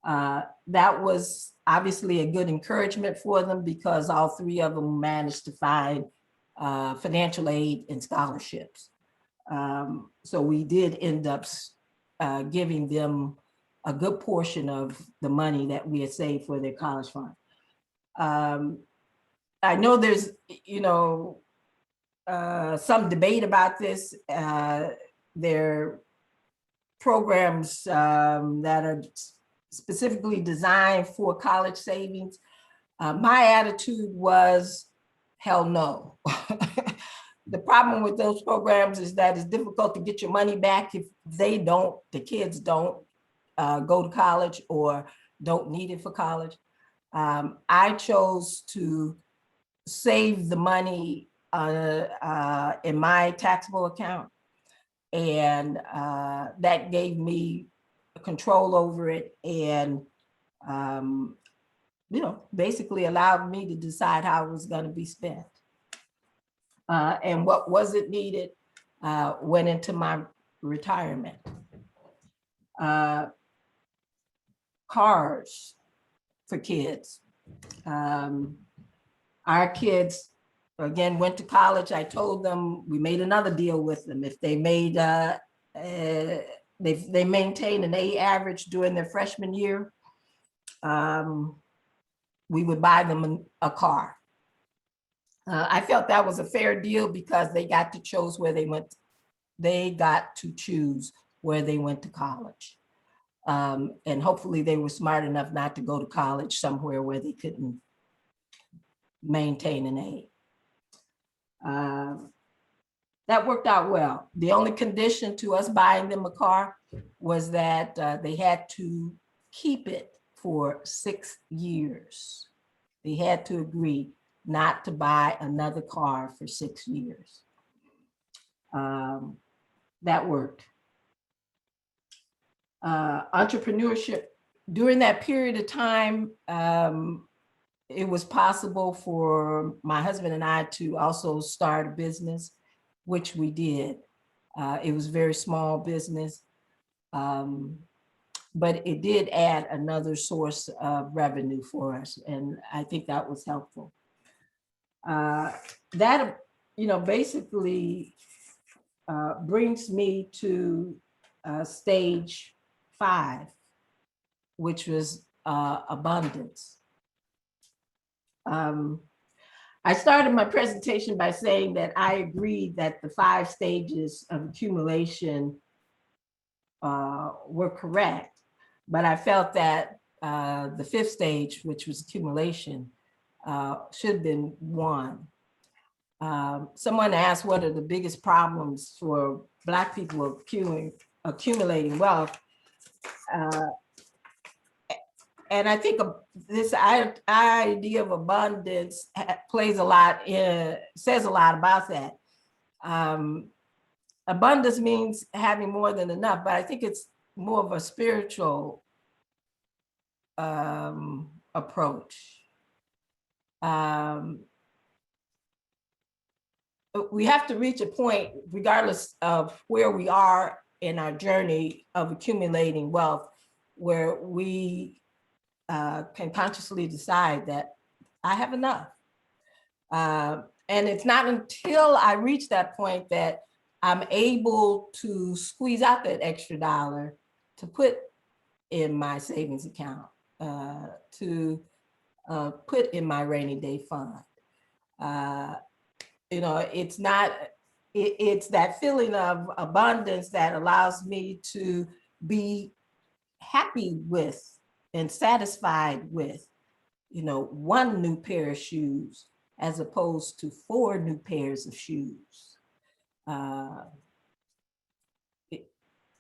That was obviously a good encouragement for them because all 3 of them managed to find financial aid and scholarships. So we did end up giving them a good portion of the money that we had saved for their college fund. I know there's, some debate about this. There are programs that are specifically designed for college savings. My attitude was, hell no. The problem with those programs is that it's difficult to get your money back if the kids don't go to college or don't need it for college. I chose to save the money in my taxable account, and that gave me control over it and basically allowed me to decide how it was going to be spent. And what wasn't needed went into my retirement. Cars for kids. Our kids, again, went to college. I told them, we made another deal with them. If they made, they maintained an A average during their freshman year, we would buy them a car. I felt that was a fair deal because they got to choose where they went. They got to choose where they went to college. And hopefully they were smart enough not to go to college somewhere where they couldn't maintain an aid. That worked out well. The only condition to us buying them a car was that they had to keep it for 6 years. They had to agree not to buy another car for 6 years. That worked. Entrepreneurship, during that period of time, it was possible for my husband and I to also start a business, which we did. It was a very small business, but it did add another source of revenue for us. And I think that was helpful. That, basically brings me to stage 5, which was abundance. I started my presentation by saying that I agreed that the 5 stages of accumulation were correct, but I felt that the 5th stage, which was accumulation, should have been 1. Someone asked, what are the biggest problems for Black people accumulating wealth? And I think this idea of abundance says a lot about that. Abundance means having more than enough, but I think it's more of a spiritual approach. We have to reach a point, regardless of where we are in our journey of accumulating wealth, where we can consciously decide that I have enough. And it's not until I reach that point that I'm able to squeeze out that extra dollar to put in my savings account, to put in my rainy day fund. It's that feeling of abundance that allows me to be happy with and satisfied with, 1 new pair of shoes as opposed to 4 new pairs of shoes.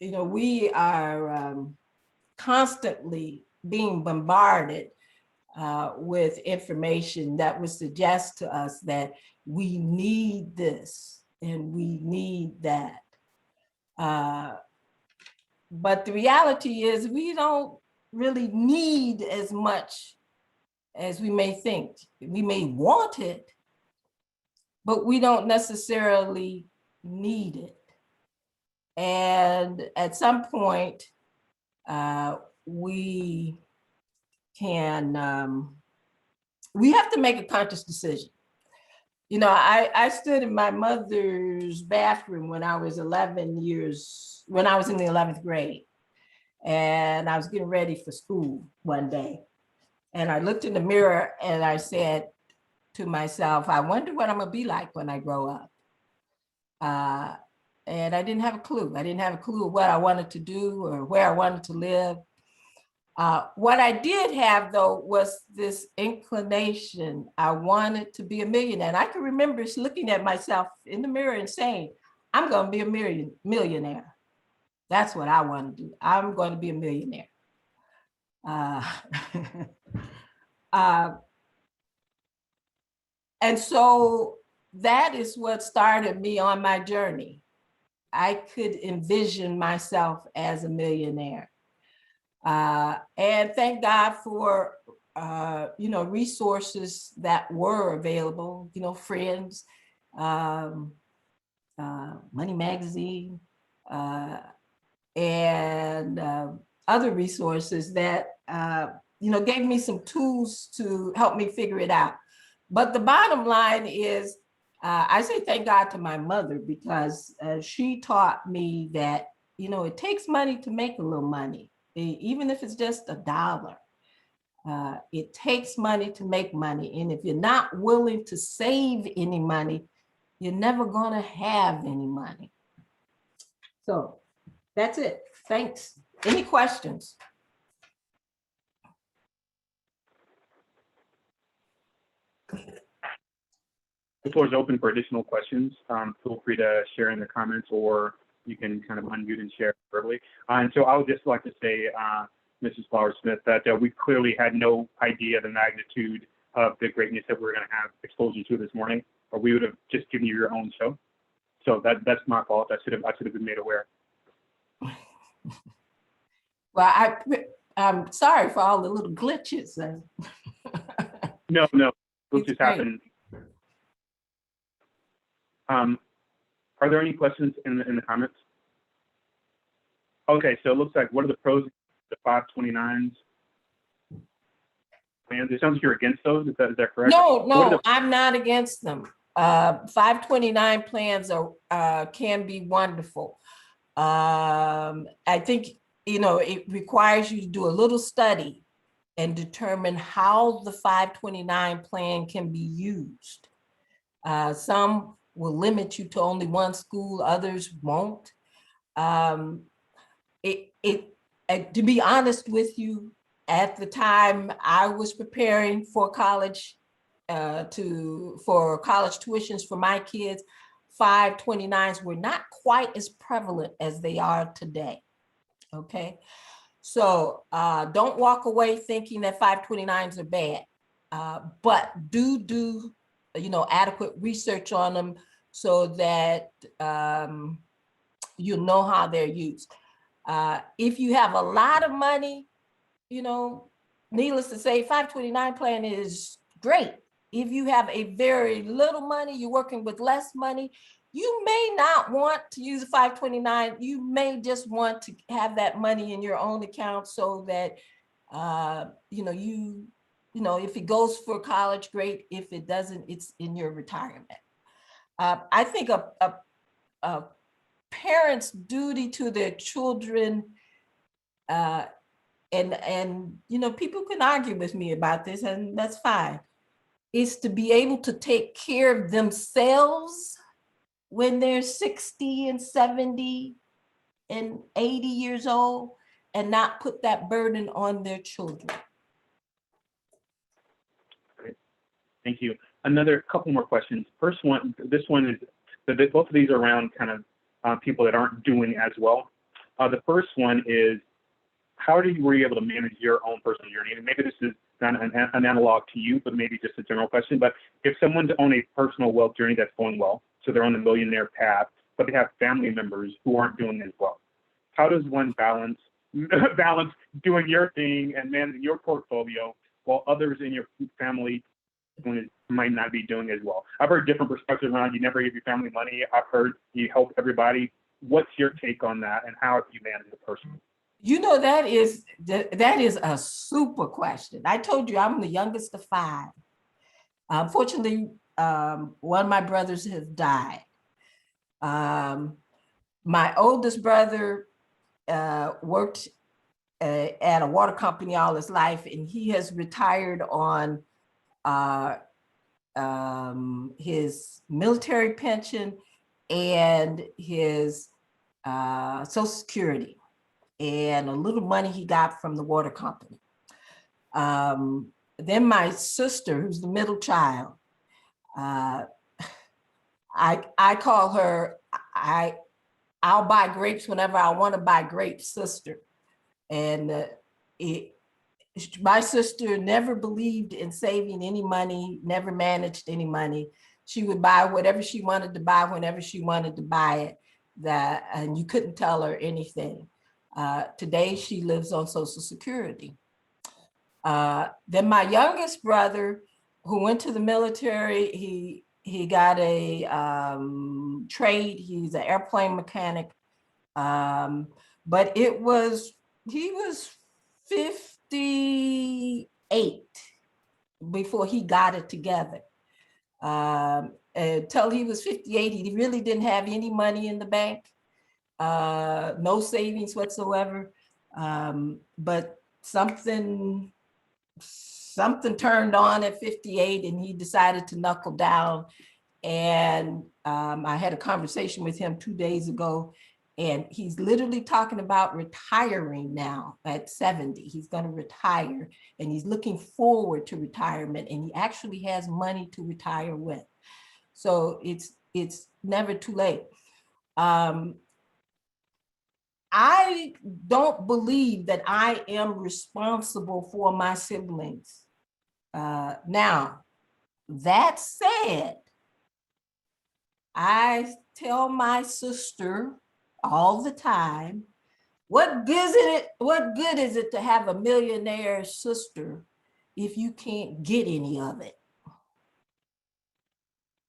We are constantly being bombarded with information that would suggest to us that we need this and we need that. But the reality is we don't really need as much as we may think. We may want it, but we don't necessarily need it. And at some point, we have to make a conscious decision. I stood in my mother's bathroom when I was in the 11th grade, and I was getting ready for school one day. And I looked in the mirror and I said to myself, I wonder what I'm gonna be like when I grow up. And I didn't have a clue. I didn't have a clue of what I wanted to do or where I wanted to live. What I did have, though, was this inclination. I wanted to be a millionaire. And I can remember looking at myself in the mirror and saying, I'm going to be a millionaire. That's what I want to do. I'm going to be a millionaire. And so that is what started me on my journey. I could envision myself as a millionaire. And thank God for, resources that were available, friends, Money Magazine, and other resources that, gave me some tools to help me figure it out. But the bottom line is, I say thank God to my mother, because she taught me that, it takes money to make a little money, even if it's just $1. It takes money to make money. And if you're not willing to save any money, you're never going to have any money. So that's it. Thanks. Any questions? The floor is open for additional questions. Feel free to share in the comments, or you can kind of unmute and share verbally. And so I would just like to say, Mrs. Flowers-Smith, that we clearly had no idea the magnitude of the greatness that we're going to have exposure to this morning, or we would have just given you your own show. So that's my fault. I should have been made aware. Well, I'm sorry for all the little glitches. No, It's just great. happened. Are there any questions in the comments? Okay, so it looks like, what are the pros of the 529s? And it sounds like you're against those. Is that correct? No, I'm not against them. 529 plans can be wonderful. I think, it requires you to do a little study and determine how the 529 plan can be used. Some will limit you to only one school, others won't. To be honest with you, at the time I was preparing for college, for college tuitions for my kids, 529s were not quite as prevalent as they are today. Okay, so don't walk away thinking that 529s are bad, but do adequate research on them so that you'll know how they're used. If you have a lot of money, needless to say, 529 plan is great. If you have a very little money, you're working with less money, you may not want to use a 529. You may just want to have that money in your own account so that, if it goes for college, great. If it doesn't, it's in your retirement. I think a parent's duty to their children, and people can argue with me about this, and that's fine, is to be able to take care of themselves when they're 60 and 70 and 80 years old, and not put that burden on their children. Great. Thank you. Another couple more questions. First one, this one is, both of these are around kind of people that aren't doing as well. The first one is, how were you able to manage your own personal journey? And maybe this is not an analog to you, but maybe just a general question. But if someone's on a personal wealth journey that's going well, so they're on the millionaire path, but they have family members who aren't doing as well, how does one balance doing your thing and managing your portfolio while others in your family might not be doing as well? I've heard different perspectives around you never give your family money. I've heard you help everybody. What's your take on that, and how have you managed it personally? That is a super question. I told you I'm the youngest of 5. Unfortunately, one of my brothers has died. My oldest brother worked at a water company all his life, and he has retired on his military pension and his Social Security and a little money he got from the water company. Then my sister, who's the middle child, I call her, I'll buy grapes whenever I want to buy grapes sister. And my sister never believed in saving any money, never managed any money. She would buy whatever she wanted to buy whenever she wanted to buy it, and you couldn't tell her anything. Today, she lives on Social Security. Then my youngest brother, who went to the military, he got a trade. He's an airplane mechanic. But he was 58 before he got it together. Until he was 58, he really didn't have any money in the bank, no savings whatsoever. But something turned on at 58, and he decided to knuckle down. And I had a conversation with him 2 days ago, And he's literally talking about retiring now at 70. He's going to retire and he's looking forward to retirement, and he actually has money to retire with. So it's never too late. I don't believe that I am responsible for my siblings. Now, that said, I tell my sister all the time, what good is it to have a millionaire sister if you can't get any of it?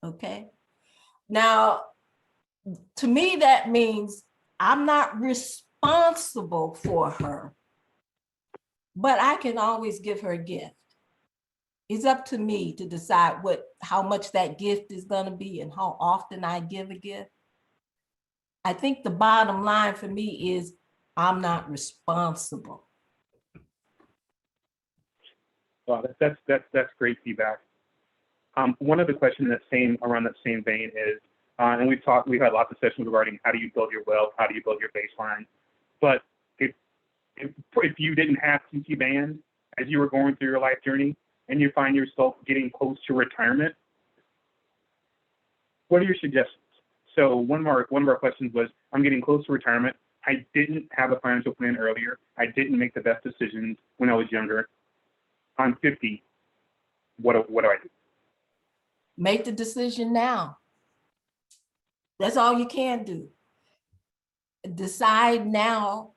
Okay. Now, to me, that means I'm not responsible for her, but I can always give her a gift. It's up to me to decide how much that gift is going to be and how often I give a gift. I think the bottom line for me is I'm not responsible. Wow, that's great feedback. One of the questions around that same vein is, and we've had lots of sessions regarding how do you build your wealth, how do you build your baseline. But if you didn't have TC BANDD as you were going through your life journey and you find yourself getting close to retirement, what are your suggestions? So one of our questions was, I'm getting close to retirement. I didn't have a financial plan earlier. I didn't make the best decisions when I was younger. I'm 50. What do I do? Make the decision now. That's all you can do. Decide now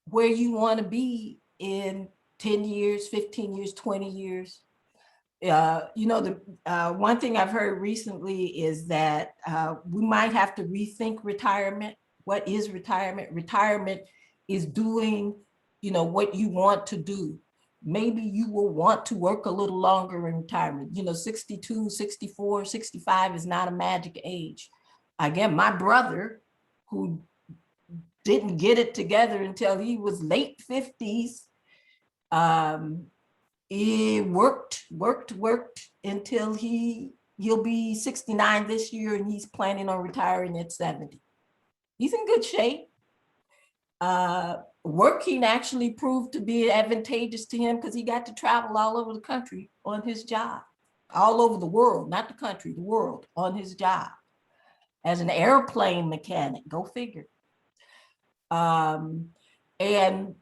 where you want to be in 10 years, 15 years, 20 years. One thing I've heard recently is that we might have to rethink retirement. What is retirement? Retirement is doing, what you want to do. Maybe you will want to work a little longer in retirement. 62, 64, 65 is not a magic age. Again, my brother, who didn't get it together until he was late 50s, he worked until he'll be 69 this year, and he's planning on retiring at 70. He's in good shape. Working actually proved to be advantageous to him because he got to travel all over the country on his job, all over the world, not the country, the world, on his job as an airplane mechanic. Go figure. And in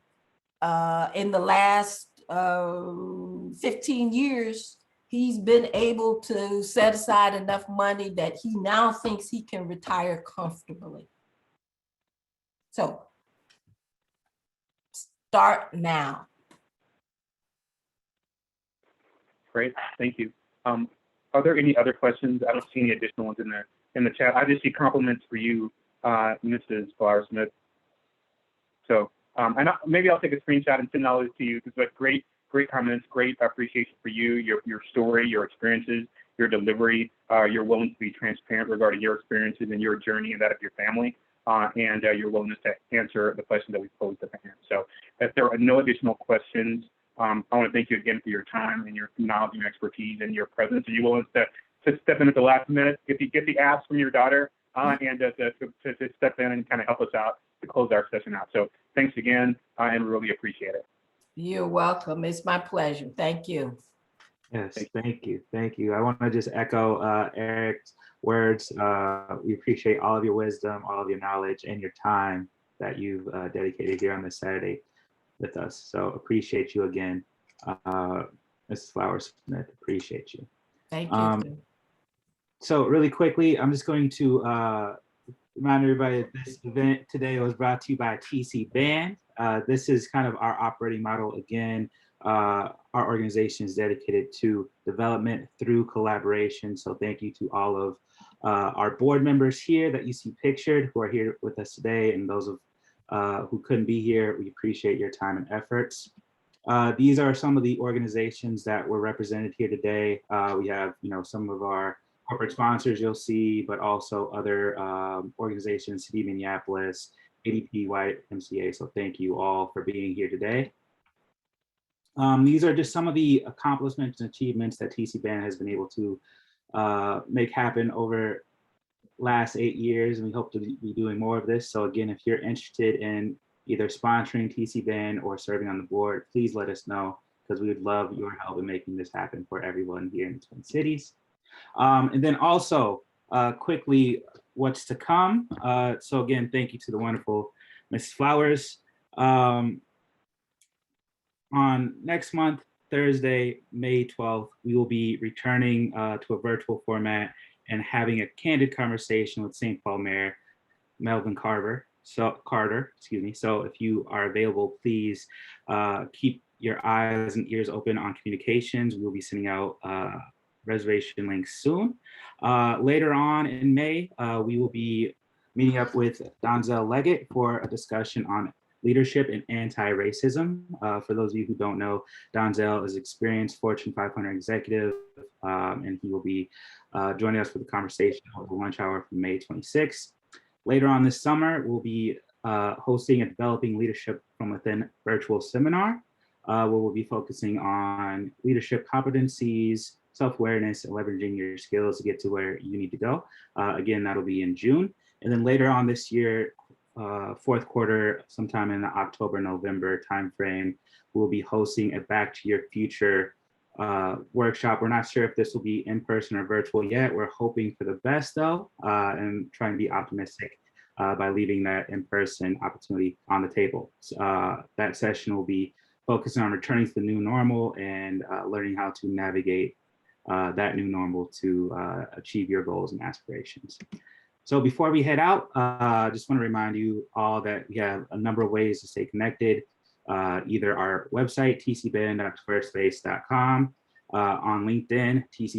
the last 15 years, he's been able to set aside enough money that he now thinks he can retire comfortably. So start now. Great, thank you. Are there any other questions? I don't see any additional ones in the chat. I just see compliments for you, Mrs. Flower-Smith. So maybe I'll take a screenshot and send all this to you, because great comments, great appreciation for you, your story, your experiences, your delivery, your willingness to be transparent regarding your experiences and your journey and that of your family, and your willingness to answer the questions that we posed at the end. So if there are no additional questions, I want to thank you again for your time and your knowledge and expertise and your presence and your willingness to step in at the last minute, get the ask from your daughter, and to step in and kind of help us out to close our session out. So thanks again, and we really appreciate it. You're welcome. It's my pleasure. Thank you. Yes, thank you. Thank you. I want to just echo Eric's words. We appreciate all of your wisdom, all of your knowledge, and your time that you've dedicated here on this Saturday with us. So appreciate you again, Mrs. Flower-Smith. Appreciate you. Thank you. So really quickly, I'm just going to remind everybody that this event today was brought to you by TC BANDD. This is kind of our operating model. Again, our organization is dedicated to development through collaboration. So thank you to all of our board members here that you see pictured who are here with us today, and those of who couldn't be here. We appreciate your time and efforts. These are some of the organizations that were represented here today. We have, some of our corporate sponsors you'll see, but also other organizations, City of Minneapolis, ADP, YMCA. So thank you all for being here today. These are just some of the accomplishments and achievements that TC BANDD has been able to make happen over last 8 years, and we hope to be doing more of this. So again, if you're interested in either sponsoring TC BANDD or serving on the board, please let us know, because we would love your help in making this happen for everyone here in the Twin Cities. And then also, quickly, what's to come. So again, thank you to the wonderful Ms. Flowers. On next month, Thursday, May 12th, we will be returning to a virtual format and having a candid conversation with St. Paul Mayor Melvin Carter. So if you are available, please keep your eyes and ears open on communications. We'll be sending out reservation links soon. Later on in May, we will be meeting up with Donzel Leggett for a discussion on leadership and anti-racism. For those of you who don't know, Donzel is an experienced Fortune 500 executive, and he will be joining us for the conversation over lunch hour from May 26th. Later on this summer, we'll be hosting a Developing Leadership from Within virtual seminar, where we'll be focusing on leadership competencies, self-awareness, and leveraging your skills to get to where you need to go. Again, that'll be in June. And then later on this year, fourth quarter, sometime in the October, November timeframe, we'll be hosting a Back to Your Future workshop. We're not sure if this will be in person or virtual yet. We're hoping for the best though, and trying to be optimistic by leaving that in-person opportunity on the table. That session will be focusing on returning to the new normal and learning how to navigate that new normal to achieve your goals and aspirations. So before we head out, I just want to remind you all that we have a number of ways to stay connected. Either our website, tcband.squarespace.com, on LinkedIn, TC